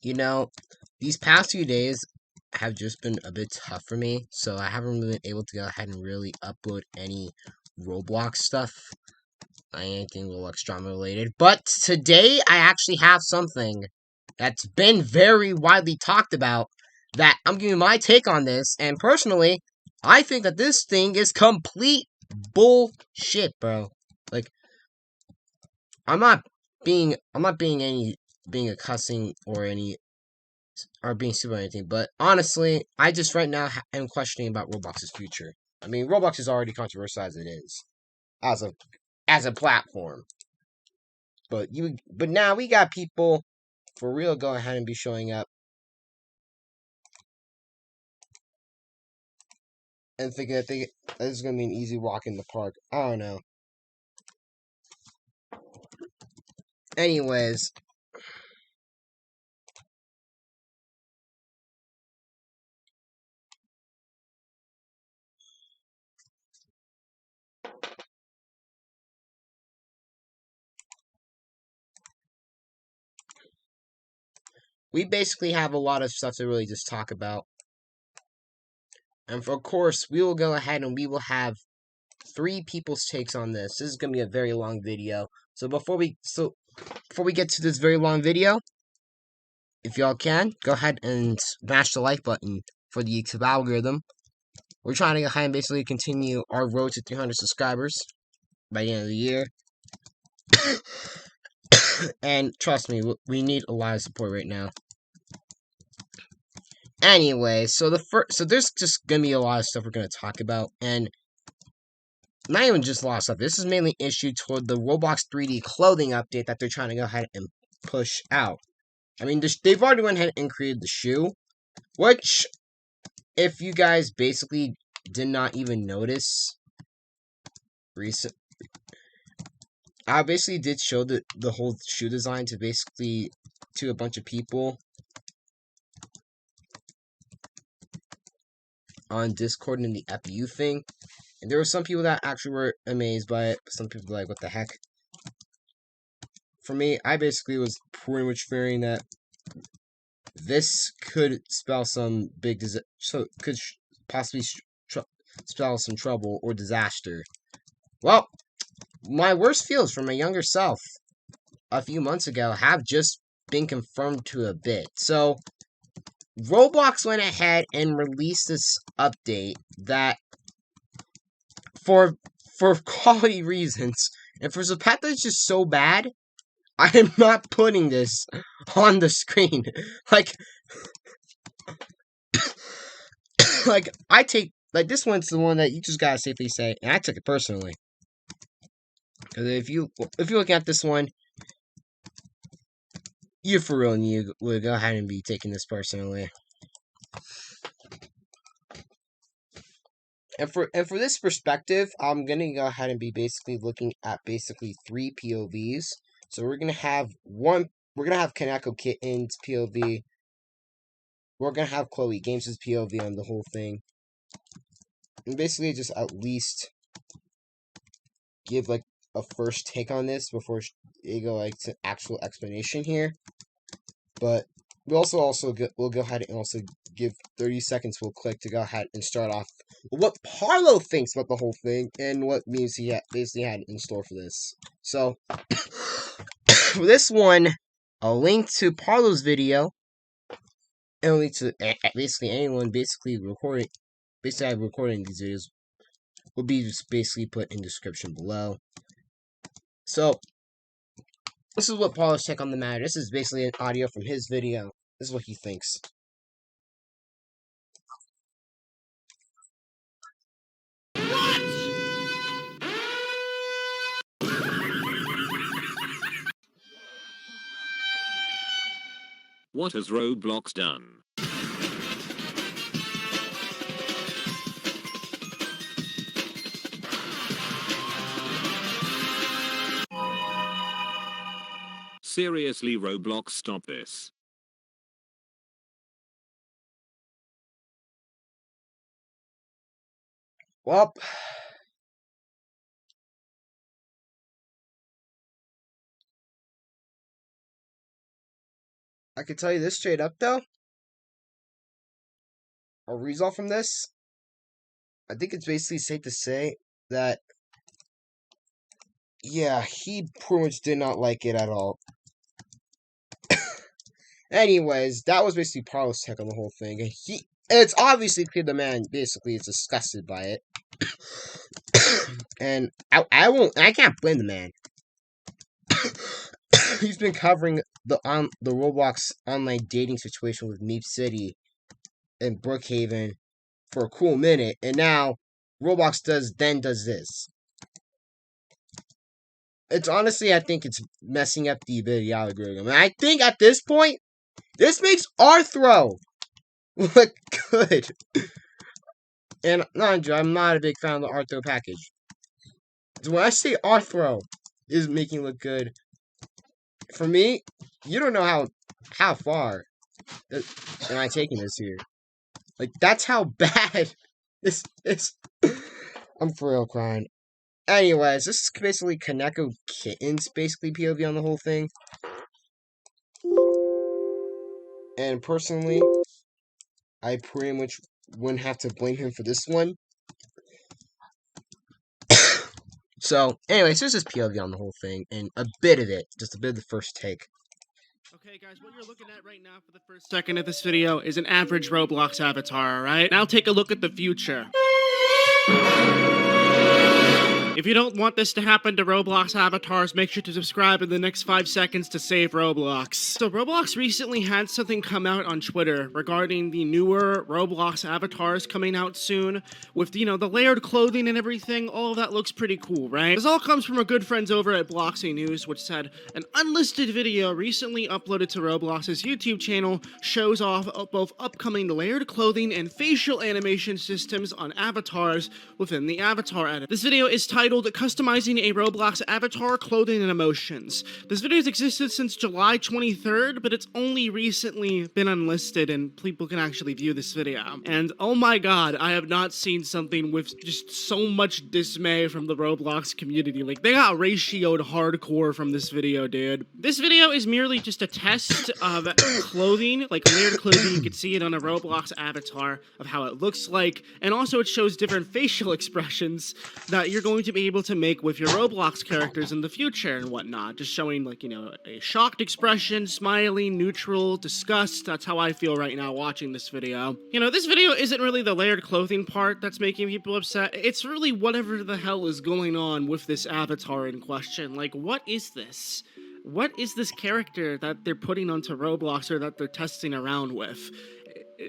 You know, these past few days have just been a bit tough for me, so I haven't really been able to go ahead and really upload any Roblox stuff, anything Roblox drama related. But today, I actually have something that's been very widely talked about that I'm giving my take on this, and personally, I think that this thing is complete bullshit, bro. Like, I'm not being a cussing or being stupid or anything, but honestly, I just right now am questioning about Roblox's future. I mean, Roblox is already controversial as it is, as a as a platform. But now we got people for real go ahead and be showing up and thinking that this is gonna be an easy walk in the park. I don't know. Anyways, we basically have a lot of stuff to really just talk about. And of course, we will go ahead and we will have three people's takes on this. This is gonna be a very long video. Before we get to this very long video, if y'all can, go ahead and smash the like button for the YouTube algorithm. We're trying to go ahead and basically continue our road to 300 subscribers by the end of the year. And trust me, we need a lot of support right now. Anyway, so there's just gonna be a lot of stuff we're gonna talk about, and not even just a lot of stuff. This is mainly issued toward the Roblox 3D clothing update that they're trying to go ahead and push out. I mean, they've already went ahead and created the shoe, which, if you guys basically did not even notice, I basically did show the whole shoe design to a bunch of people on Discord and the FU thing, and there were some people that actually were amazed by it. But some people were like, "What the heck?" For me, I basically was pretty much fearing that this could spell some big possibly spell some trouble or disaster. Well, my worst fears from my younger self a few months ago have just been confirmed to a bit. So, Roblox went ahead and released this update that, for quality reasons, and for the fact that it's just so bad, I am not putting this on the screen. Like, this one's the one that you just gotta safely say, and I took it personally. Because if you're looking at this one, you for real and you would go ahead and be taking this personally. And for this perspective, I'm gonna go ahead and be basically looking at basically three POVs. So we're gonna have Kaneko Kitten's POV. We're gonna have Chloe Games' POV on the whole thing. And basically just at least give like a first take on this before you go like to actual explanation here. But we'll go ahead and also give 30 seconds. We'll click to go ahead and start off with what Parlo thinks about the whole thing and what news he basically had in store for this. So for this one, a link to Parlo's video and a link to basically anyone recording these videos will be just basically put in the description below. So this is what Parlo's take on the matter. This is basically an audio from his video. This is what he thinks. What has Roblox done? Seriously, Roblox, stop this. Well, I can tell you this straight up though. A result from this, I think it's basically safe to say that, yeah, he pretty much did not like it at all. Anyways, that was basically Parlor's take on the whole thing. It's obviously clear the man basically is disgusted by it. And I can't blame the man. He's been covering the Roblox online dating situation with Meep City and Brookhaven for a cool minute, and now Roblox does this. It's honestly, I think it's messing up the ability algorithm. And I think at this point, this makes Arthro look good. And I'm not a big fan of the Arthro package. So when I say Arthro is making it look good, for me, you don't know how far am I taking this here. Like, that's how bad this is. I'm for real crying. Anyways, this is basically Kaneko Kitten's basically POV on the whole thing. And personally, I pretty much wouldn't have to blame him for this one. So, anyways, this is POV on the whole thing, and a bit of it, just a bit of the first take. Okay, guys, what you're looking at right now for the first second of this video is an average Roblox avatar, alright? Now take a look at the future. If you don't want this to happen to Roblox avatars, make sure to subscribe in the next 5 seconds to save Roblox. So Roblox recently had something come out on Twitter regarding the newer Roblox avatars coming out soon with, the layered clothing and everything. All of that looks pretty cool, right? This all comes from our good friends over at Bloxy News, which said an unlisted video recently uploaded to Roblox's YouTube channel shows off both upcoming layered clothing and facial animation systems on avatars within the avatar edit. This video is titled Customizing a Roblox Avatar, Clothing and Emotions. This video has existed since July 23rd, but it's only recently been unlisted and people can actually view this video. And oh my god, I have not seen something with just so much dismay from the Roblox community. Like, they got ratioed hardcore from this video, dude. This video is merely just a test of clothing, like layered clothing. You can see it on a Roblox avatar of how it looks like, and also it shows different facial expressions that you're going to be able to make with your Roblox characters in the future and whatnot. Just showing, like, a shocked expression, smiling, neutral, disgust. That's how I feel right now watching this video. This video isn't really the layered clothing part that's making people upset. It's really whatever the hell is going on with this avatar in question. Like, what is this? What is this character that they're putting onto Roblox or that they're testing around with?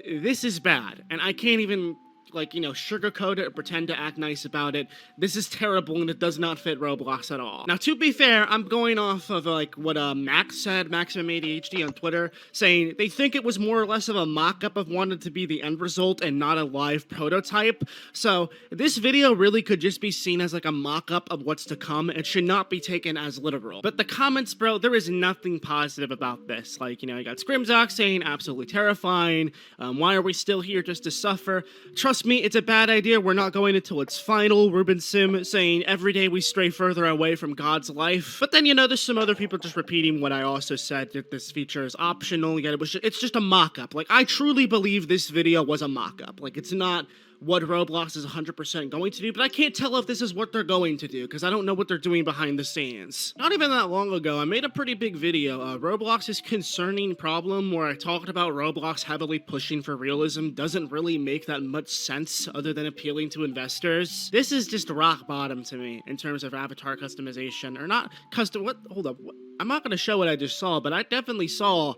This is bad, and I can't even sugarcoat it or pretend to act nice about it. This is terrible and it does not fit Roblox at all. Now, to be fair, I'm going off of what Max said, Maximum ADHD on Twitter, saying they think it was more or less of a mock-up of wanted to be the end result and not a live prototype. So this video really could just be seen as like a mock-up of what's to come. It should not be taken as literal. But the comments, bro, there is nothing positive about this. Like, you got Scrimzox saying absolutely terrifying. Why are we still here just to suffer? Trust me, it's a bad idea. We're not going until it's final. Ruben Sim saying every day we stray further away from God's life. But then, there's some other people just repeating what I also said, that this feature is optional. Yet it's just a mock-up. Like, I truly believe this video was a mock-up. Like, it's not what Roblox is 100% going to do, but I can't tell if this is what they're going to do, because I don't know what they're doing behind the scenes. Not even that long ago, I made a pretty big video, Roblox's concerning problem, where I talked about Roblox heavily pushing for realism doesn't really make that much sense other than appealing to investors. This is just rock bottom to me in terms of avatar customization, or not custom, hold up, I'm not gonna show what I just saw, but I definitely saw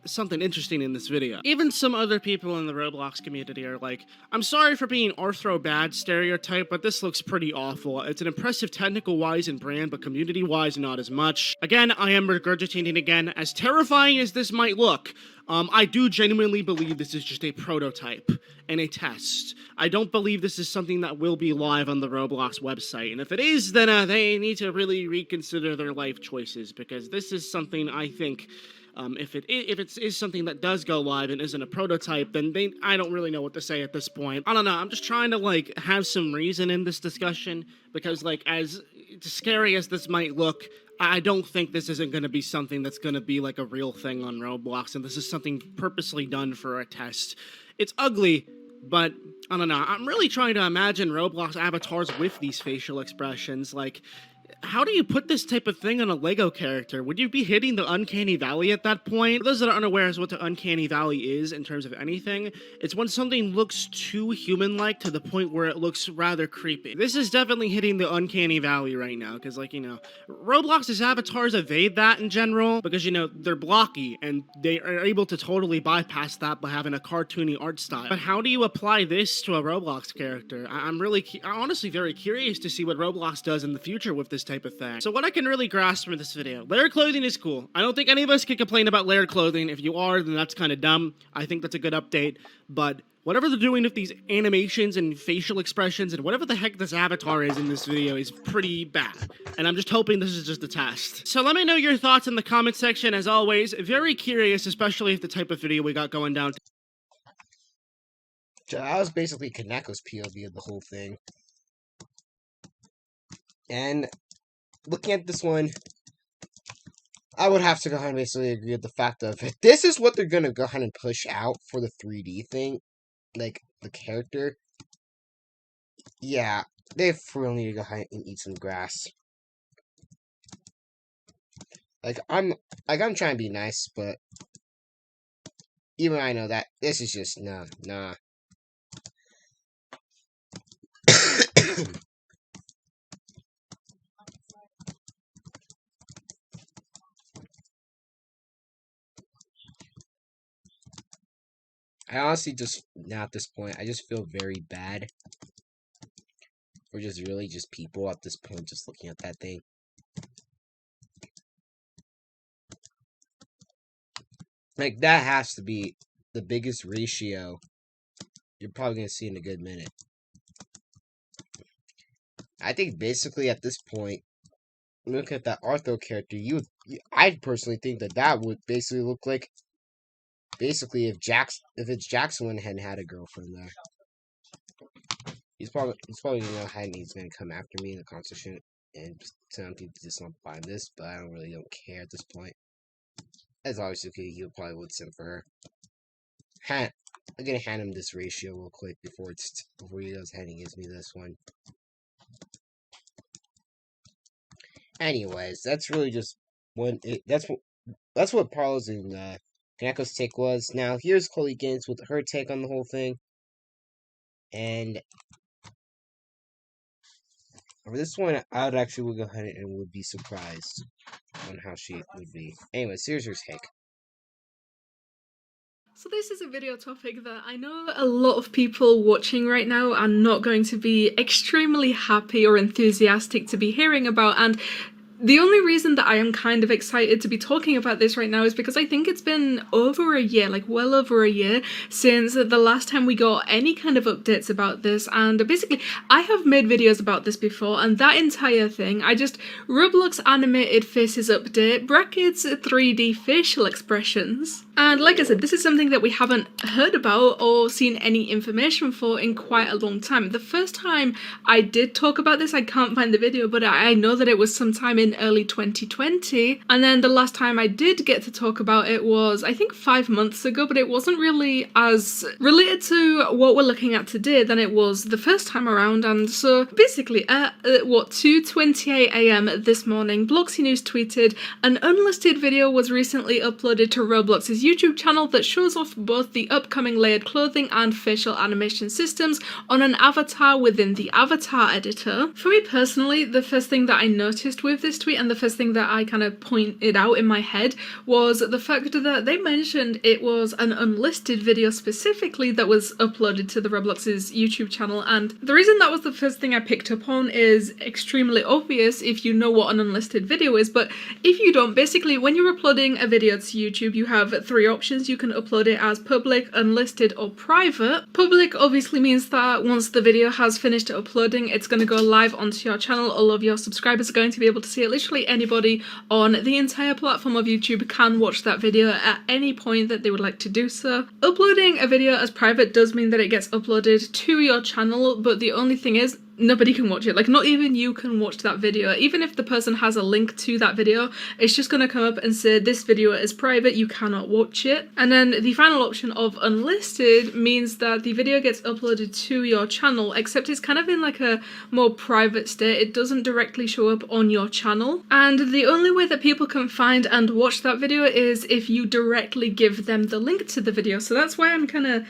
something interesting in this video. Even some other people in the Roblox community are like, I'm sorry for being Arthro bad stereotype, but this looks pretty awful. It's an impressive technical-wise and brand, but community-wise, not as much. Again, I am regurgitating again, as terrifying as this might look, I do genuinely believe this is just a prototype and a test. I don't believe this is something that will be live on the Roblox website, and if it is, then they need to really reconsider their life choices, because this is something I think if it is something that does go live and isn't a prototype, then I don't really know what to say at this point. I don't know, I'm just trying to, have some reason in this discussion, because, as scary as this might look, I don't think this isn't going to be something that's going to be like a real thing on Roblox, and this is something purposely done for a test. It's ugly, but I don't know. I'm really trying to imagine Roblox avatars with these facial expressions. Like, how do you put this type of thing on a Lego character? Would you be hitting the Uncanny Valley at that point? For those that are unaware as what the Uncanny Valley is in terms of anything, it's when something looks too human-like to the point where it looks rather creepy. This is definitely hitting the Uncanny Valley right now, because, like, you know, Roblox's avatars evade that in general, because, you know, they're blocky, and they are able to totally bypass that by having a cartoony art style. But how do you apply this to a Roblox character? I'm honestly very curious to see what Roblox does in the future with this type of thing. So what I can really grasp from this video, layered clothing is cool. I don't think any of us can complain about layered clothing. If you are, then that's kind of dumb. I think that's a good update, but whatever they're doing with these animations and facial expressions and whatever the heck this avatar is in this video is pretty bad. And I'm just hoping this is just a test. So let me know your thoughts in the comment section. As always, very curious, especially if the type of video we got going down. So that was basically Kaneko's POV of the whole thing. And looking at this one, I would have to go ahead and basically agree with the fact of if this is what they're going to go ahead and push out for the 3D thing, like the character, yeah, they really need to go ahead and eat some grass. I'm trying to be nice, but even I know that this is just nah. I honestly just, now at this point, I just feel very bad for just really just people at this point just looking at that thing. Like, that has to be the biggest ratio you're probably going to see in a good minute. I think basically at this point, look at that Arthur character, I personally think that would basically look like, basically, if it's Jackson went ahead and had a girlfriend there, he's probably gonna know how he's gonna come after me in the conversation, and some people just not buy this, but I don't care at this point. As obviously, okay, he probably would send for her. I'm gonna hand him this ratio real quick before he goes ahead and gives me this one. Anyways, that's really just that's what Parlo's and Kaneko's take was. Now, here's Chloe Gaines with her take on the whole thing. And for this one, I would actually go ahead and would be surprised on how she would be. Anyways, here's her take. So this is a video topic that I know a lot of people watching right now are not going to be extremely happy or enthusiastic to be hearing about, and the only reason that I am kind of excited to be talking about this right now is because I think it's been over a year, like well over a year, since the last time we got any kind of updates about this. And basically, I have made videos about this before, and that entire thing, Roblox animated faces update, brackets 3D facial expressions. And like I said, this is something that we haven't heard about or seen any information for in quite a long time. The first time I did talk about this, I can't find the video, but I know that it was sometime in early 2020. And then the last time I did get to talk about it was, I think, 5 months ago, but it wasn't really as related to what we're looking at today than it was the first time around. And so basically, at 2:28 AM this morning, Bloxy News tweeted, an unlisted video was recently uploaded to Roblox's YouTube channel that shows off both the upcoming layered clothing and facial animation systems on an avatar within the avatar editor. For me personally, the first thing that I noticed with this tweet and the first thing that I kind of pointed out in my head was the fact that they mentioned it was an unlisted video specifically that was uploaded to the Roblox's YouTube channel, and the reason that was the first thing I picked up on is extremely obvious if you know what an unlisted video is, but if you don't, basically when you're uploading a video to YouTube, you have 3 options. You can upload it as public, unlisted, or private. Public obviously means that once the video has finished uploading, it's going to go live onto your channel. All of your subscribers are going to be able to see it. Literally anybody on the entire platform of YouTube can watch that video at any point that they would like to do so. Uploading a video as private does mean that it gets uploaded to your channel, but the only thing is, nobody can watch it. Like, not even you can watch that video. Even if the person has a link to that video, it's just gonna come up and say this video is private, you cannot watch it. And then the final option of unlisted means that the video gets uploaded to your channel, except it's kind of in like a more private state. It doesn't directly show up on your channel. And the only way that people can find and watch that video is if you directly give them the link to the video. So that's why I'm kind of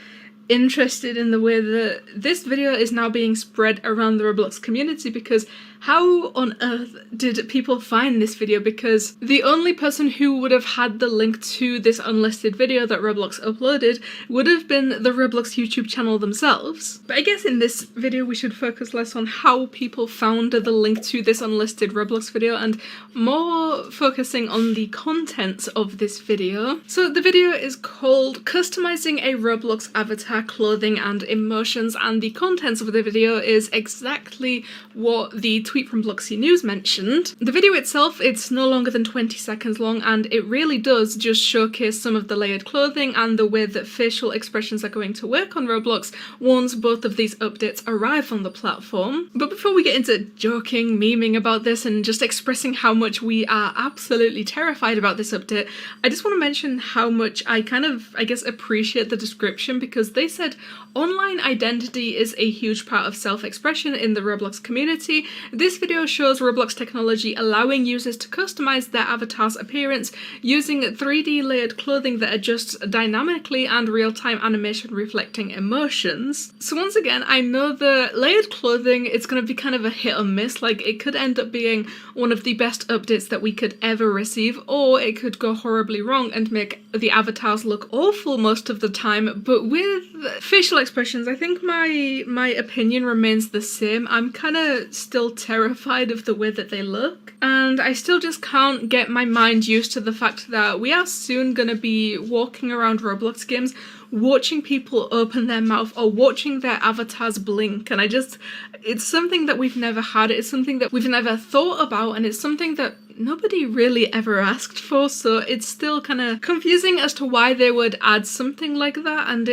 interested in the way that this video is now being spread around the Roblox community, because how on earth did people find this video? Because the only person who would have had the link to this unlisted video that Roblox uploaded would have been the Roblox YouTube channel themselves. But I guess in this video we should focus less on how people found the link to this unlisted Roblox video and more focusing on the contents of this video. So the video is called Customizing a Roblox Avatar, Clothing and Emotions, and the contents of the video is exactly what the tweet from Bloxy News mentioned. The video itself, it's no longer than 20 seconds long, and it really does just showcase some of the layered clothing and the way that facial expressions are going to work on Roblox once both of these updates arrive on the platform. But before we get into joking, memeing about this and just expressing how much we are absolutely terrified about this update, I just want to mention how much I guess appreciate the description, because they said online identity is a huge part of self-expression in the Roblox community. This video shows Roblox technology allowing users to customize their avatar's appearance using 3D layered clothing that adjusts dynamically and real-time animation reflecting emotions. So once again, I know the layered clothing, it's going to be kind of a hit or miss. Like, it could end up being one of the best updates that we could ever receive, or it could go horribly wrong and make the avatars look awful most of the time. But with facial expressions, I think my opinion remains the same. I'm kind of still terrified of the way that they look, and I still just can't get my mind used to the fact that we are soon gonna be walking around Roblox games watching people open their mouth or watching their avatars blink, and it's something that we've never had, it's something that we've never thought about, and it's something that nobody really ever asked for, so it's still kind of confusing as to why they would add something like that. And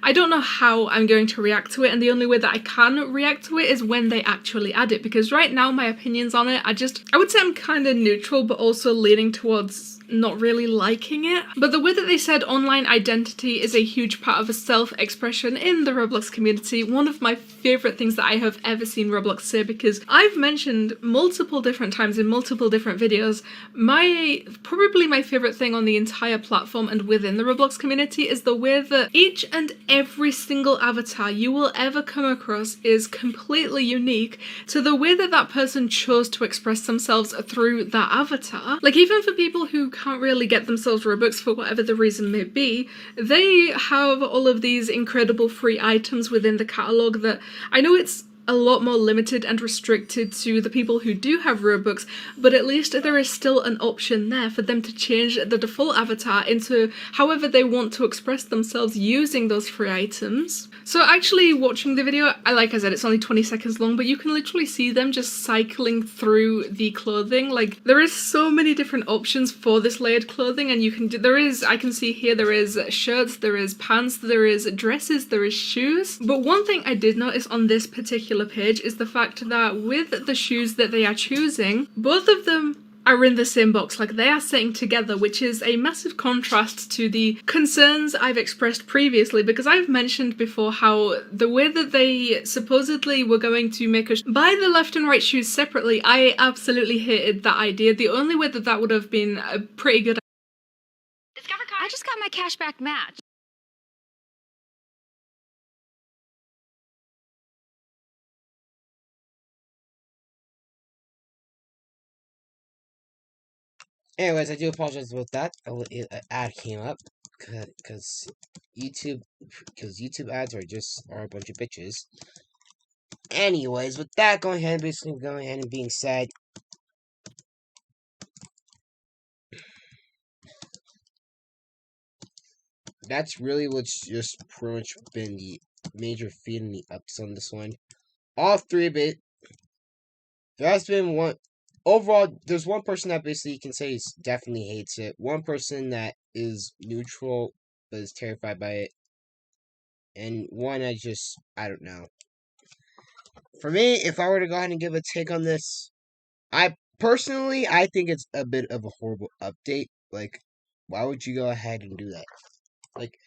I don't know how I'm going to react to it, and the only way that I can react to it is when they actually add it, because right now my opinions on it, I would say I'm kind of neutral, but also leaning towards not really liking it. But the way that they said online identity is a huge part of a self-expression in the Roblox community, one of my favorite things that I have ever seen Roblox say, because I've mentioned multiple different times in multiple different videos, probably my favorite thing on the entire platform and within the Roblox community is the way that each and every single avatar you will ever come across is completely unique to the way that that person chose to express themselves through that avatar. Like, even for people who can't really get themselves Robux for whatever the reason may be, they have all of these incredible free items within the catalogue that I know it's a lot more limited and restricted to the people who do have Robux, but at least there is still an option there for them to change the default avatar into however they want to express themselves using those free items. So actually watching the video, like I said, it's only 20 seconds long, but you can literally see them just cycling through the clothing. Like, there is so many different options for this layered clothing, and I can see here there is shirts, there is pants, there is dresses, there is shoes. But one thing I did notice on this particular page is the fact that with the shoes that they are choosing, both of them are in the same box, like they are sitting together, which is a massive contrast to the concerns I've expressed previously, because I've mentioned before how the way that they supposedly were going to make us buy the left and right shoes separately, I absolutely hated that idea. The only way that that would have been a pretty good I just got my cashback match. Anyways, I do apologize about that. An ad came up because YouTube ads are a bunch of bitches. Anyways, with that going ahead and being said, that's really what's just pretty much been the major feed in the ups on this one. All three of it. There has been one. Overall, there's one person that basically you can say definitely hates it. One person that is neutral but is terrified by it. And one I don't know. For me, if I were to go ahead and give a take on this, I think it's a bit of a horrible update. Like, why would you go ahead and do that? Like,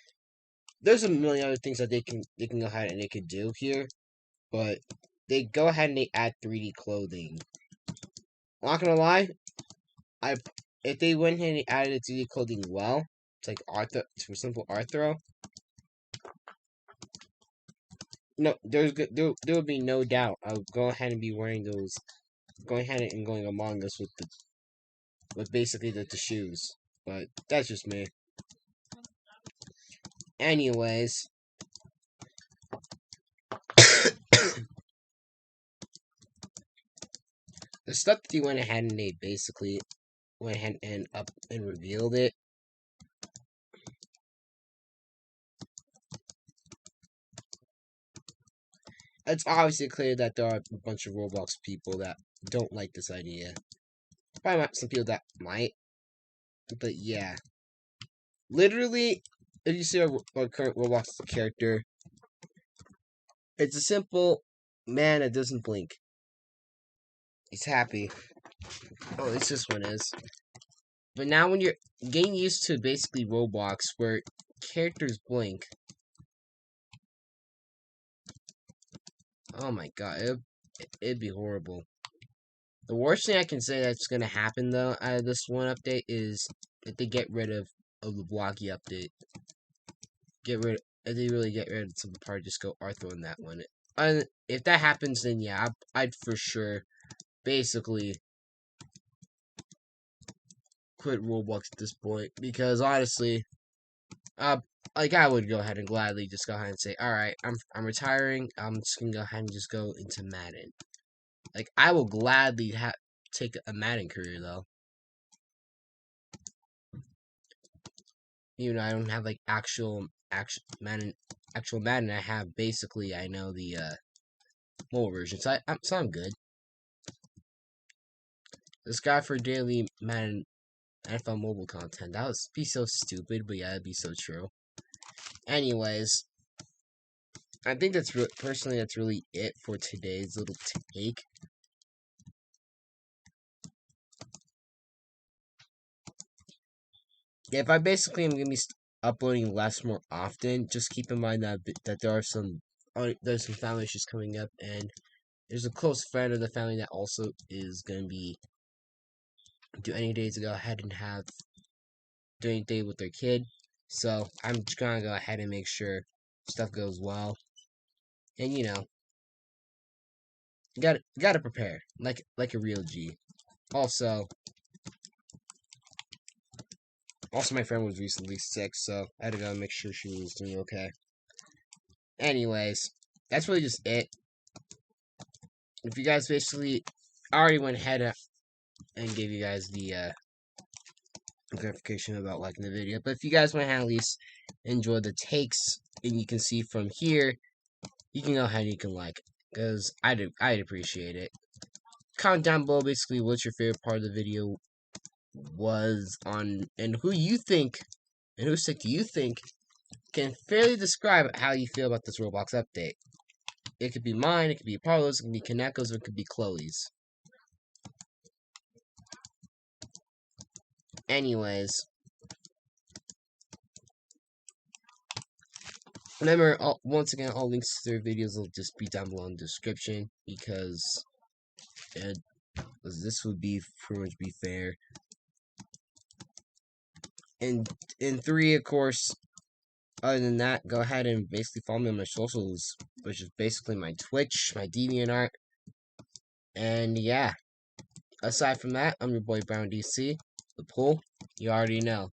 there's a million other things that they can go ahead and they could do here, but they go ahead and they add 3D clothing. I'm not gonna lie, if they went ahead and added 3D clothing well, it's like for simple Arthro. No, there would be no doubt. I would go ahead and be wearing those, going ahead and going Among Us with basically the shoes. But that's just me. Anyways, the stuff that they went ahead and they basically went ahead and revealed it. It's obviously clear that there are a bunch of Roblox people that don't like this idea. Probably not some people that might, but yeah. Literally, if you see our current Roblox character, it's a simple man that doesn't blink. He's happy. Oh, at least this one is. But now when you're getting used to basically Roblox where characters blink, oh my god, it'd be horrible. The worst thing I can say that's gonna happen though out of this one update is if they get rid of the blocky update. If they really get rid of some part, just go Arthro in that one. And if that happens, then yeah, I'd for sure basically quit Roblox at this point, because honestly, like I would go ahead and gladly just go ahead and say, all right, I'm retiring. I'm just gonna go ahead and just go into Madden. Like I will gladly take a Madden career though. You know, I don't have like actual Madden. I have basically, I know the mobile version, so I'm good. This guy for daily Madden NFL mobile content, that would be so stupid, but yeah, it'd be so true. Anyways, I think that's personally that's really it for today's little take. Yeah, if I basically am gonna be uploading less more often, just keep in mind that there are there's some family issues coming up, and there's a close friend of the family that also is gonna be do any day to go ahead and do anything with their kid. So I'm just gonna go ahead and make sure stuff goes well, and you know, gotta prepare like a real G. Also, my friend was recently sick, so I had to go make sure she was doing okay. Anyways, that's really just it. If you guys basically already went ahead and gave you guys the clarification about liking the video, but if you guys want to at least enjoy the takes, and you can see from here, you can go ahead and you can like, because I'd appreciate it. Comment down below basically what your favorite part of the video was on, and who you think, and whose take do you think can fairly describe how you feel about this Roblox update. It could be mine, it could be Apollo's, it could be Kaneko's, or it could be Chloe's. Anyways, remember, once again, all links to their videos will just be down below in the description, because this would be pretty much be fair. And in 3, of course, other than that, go ahead and basically follow me on my socials, which is basically my Twitch, my DeviantArt, and yeah. Aside from that, I'm your boy Brown DC. The pool, you already know.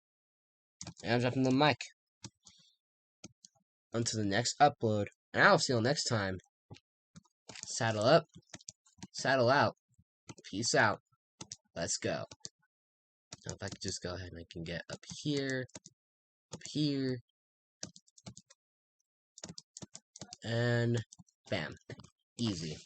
And I'm dropping the mic. Until the next upload, and I'll see you next time. Saddle up, saddle out. Peace out. Let's go. Now if I could just go ahead and I can get up here, and bam. Easy.